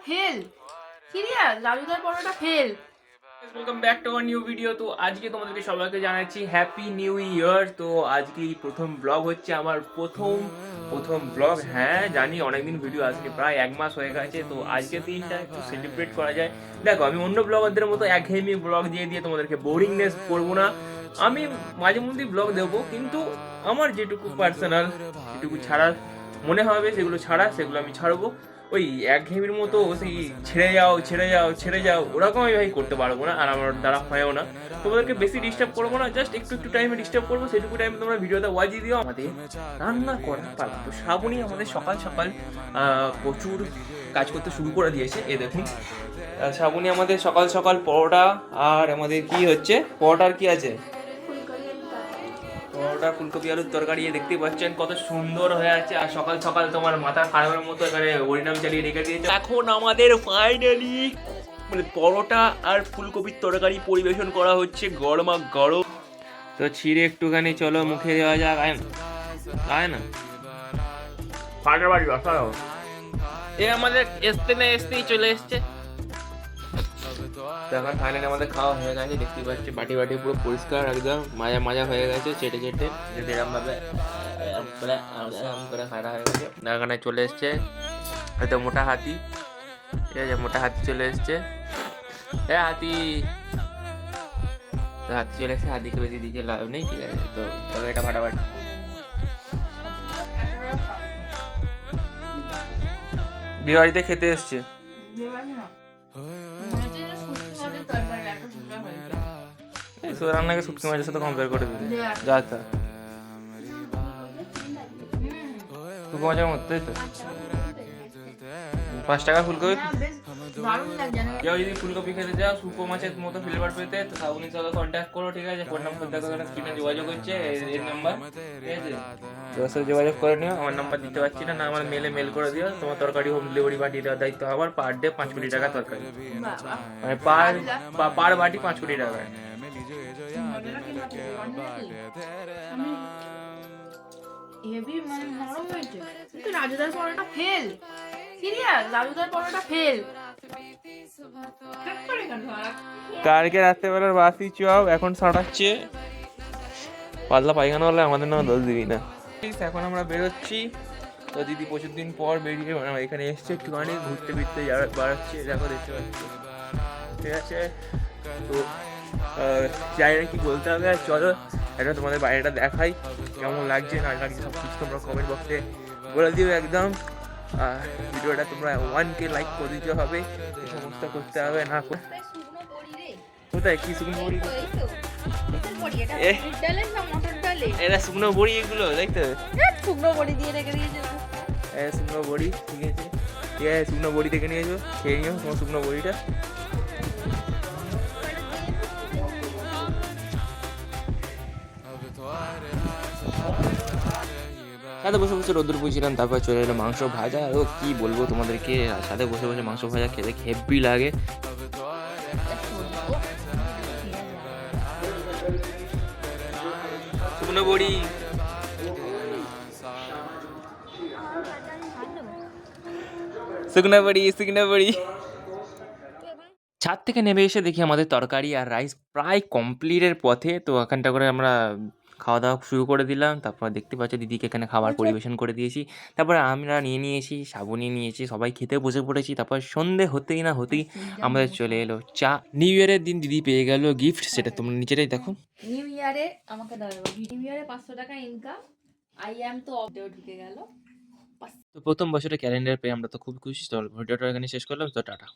Fail. Serious, রাজুদার paratha fail. Welcome back to our new video. তো আজকে তোমাদেরকে সবাইকে জানাচ্ছি হ্যাপি নিউ ইয়ার। তো আজকে এই প্রথম ব্লগ হচ্ছে আমার প্রথম ব্লগ। হ্যাঁ জানি অনেকদিন ভিডিও আসেনি, প্রায় 1 মাস হয়ে গেছে। তো আজকের দিনটা একটু সেলিব্রেট করা যায়। দেখো, আমি অন্য ব্লগারদের মতো একঘেয়েমি ব্লগ দিয়ে তোমাদেরকে বোরিংনেস করবো না। আমি মাঝে মধ্যেই ব্লগ দেবো, কিন্তু আমার যেটুকু পার্সোনাল, যেটুকু ছাড়ার মনে হবে সেগুলো আমি ছাড়বো। ওই একঘেয়েমির মতো সেই ছেড়ে যাও ওরকম আমি ভাই করতে পারবো না, আর আমার দ্বারা হয়ও না। তোমাদেরকে বেশি ডিস্টার্ব করবো না, জাস্ট একটু টাইমে ডিস্টার্ব করবো, সেটুকু টাইমে তোমরা ভিডিওটা ওয়াজিয়ে দিও। আমাদের রান্না করা পালা। তো শ্রাবণী আমাদের সকাল প্রচুর কাজ করতে শুরু করে দিয়েছে। এ দেখুন, শ্রাবণী আমাদের সকাল সকাল পরোটা, আর আমাদের কি হচ্ছে, পরোটার কি আছে, পরোটা ফুলকপি আলুর তরকারি। দেখতেই পাচ্ছেন কত সুন্দর হয়ে আছে। আর সকাল সকাল তোমার মাথা খারাপের মতো এখানে হরিনাম চালিয়ে রেখে দিয়েছে। এখন আমাদের ফাইনালি মানে পরোটা আর ফুলকপির তরকারি পরিবেশন করা হচ্ছে গরমা গরম। তো ছিঁড়ে একটুখানি চলো মুখে দেওয়া যাক। আয় না ফাটার বাড়ি অসাধারণ। এ আমাদের আসতেই চলে এসছে। তো এখন ফাইনালি আমাদের খাওয়া হয়ে গেছে। দেখতে পাচ্ছি বাটি পুরো পরিষ্কার, একদম মাজা হয়ে গেছে। চেটে এরকম ভাবে করে খাওয়া হয়ে গেছে। এখানে চলে এসছে হয়তো মোটা হাতি। ঠিক আছে, মোটা হাতি চলে এসছে। হাতি চলে এসছে, হাতিকে বেশি দিকে লাভ নেই। ঠিক আছে, তো তবে এটা ফাটাফাটি বিয়ে খেতে এসছে। রান্নাকে শুটকি মাছের সাথে কম্পেয়ার করে দিবি যা তা। শুটকি মাছের মধ্যে তো 5 টাকা ফুলকপি। কেউ যদি ফুলকপি খেতে চাও শুকো মাছের মতো ফ্লেভার পেতে, তো শ্রাবণীর সাথে কন্ট্যাক্ট করো। ঠিক আছে, ফোন নাম্বার দেখো স্ক্রিনে যোগাযোগ হচ্ছে, এই নাম্বার। ঠিক আছে, তোর সাথে যোগাযোগ করে নিও। আমার নাম্বার দিতে পারছি না, আমার মেল করে দিও। তোমার তরকারি হোম ডেলিভারি পাঠিয়ে দেওয়ার দায়িত্ব আমার। পার ডে 5 কোটি টাকা তরকারি, মানে পার বাটি 5 কোটি টাকা। হেভি মানে নরম হয়েছে, কিন্তু রাজুদার পরোটা ফেল। সিরিয়াস, রাজুদার পরোটা ফেল। কালকে রাত্রেবেলার বাসি চপ এখন সাঁটাচ্ছে। পাতলা পায়খানা হলে আমাদের নাম দোষ দিবি না। এখন আমরা বেরোচ্ছি। তো দিদি প্রচুর দিন পর বেরিয়ে এখানে এসছে, একটুখানি ঘুরতে বাড়াচ্ছে। দেখো, দেখতে পাচ্ছি। ঠিক আছে, তো যাই না কি বলতে হবে। আর চলো এটা তোমাদের বাইরেটা দেখাই, কেমন লাগছে না লাগছে সব কিছু তোমরা কমেন্ট বক্সে বলে দিও একদম। আর ভিডিওটা তোমরা 1K লাইক করে দিতে হবে। এই সমস্ত করতে হবে না। কোথায় কি শুকনো বড়ি? এরা শুকনো বড়ি, এগুলো দেখতে শুকনো বড়ি দিয়ে রেখে দিয়েছে। শুকনো বড়ি, ঠিক আছে, ঠিক আছে, শুকনো বড়ি দেখে নিয়েছো, খেয়ে নিও তোমার শুকনো বড়িটা। সাথে বসে বসে রোদ্দুর বুঝছিলাম, তারপর চলে এলো মাংস ভাজা। ও কি বলবো তোমাদেরকে, সাথে বসে বসে মাংস ভাজা খেতে হেব্বি লাগে। শুকনো বড়ি, শুকনো বড়ি। ছাদ থেকে নেমে এসে দেখি আমাদের তরকারি আর রাইস প্রায় কমপ্লিটের পথে। তো এখানটা করে আমরা খাওয়া দাওয়া শুরু করে দিলাম। তারপর দেখতে পাচ্ছি দিদিকে এখানে খাবার পরিবেশন করে দিয়েছি। তারপরে আমরা নিয়েছি, শ্রাবণী নিয়েছি, সবাই খেতে বসে পড়েছি। তারপর সন্ধে হতেই আমাদের চলে এলো চা। নিউ ইয়ারের দিন দিদি পেয়ে গেল গিফট, সেটা তোমরা নিজেরাই দেখো। নিউ ইয়ারে আমাকে নিউ ইয়ারে 500 টাকা ইনকাম, আই অ্যাম তো অফ ঢুকে গেল। তো প্রথম বছরে ক্যালেন্ডার পেয়ে আমরা তো খুব খুশি। চল ভিডিওটা এখানে শেষ করলাম। তো টাটা।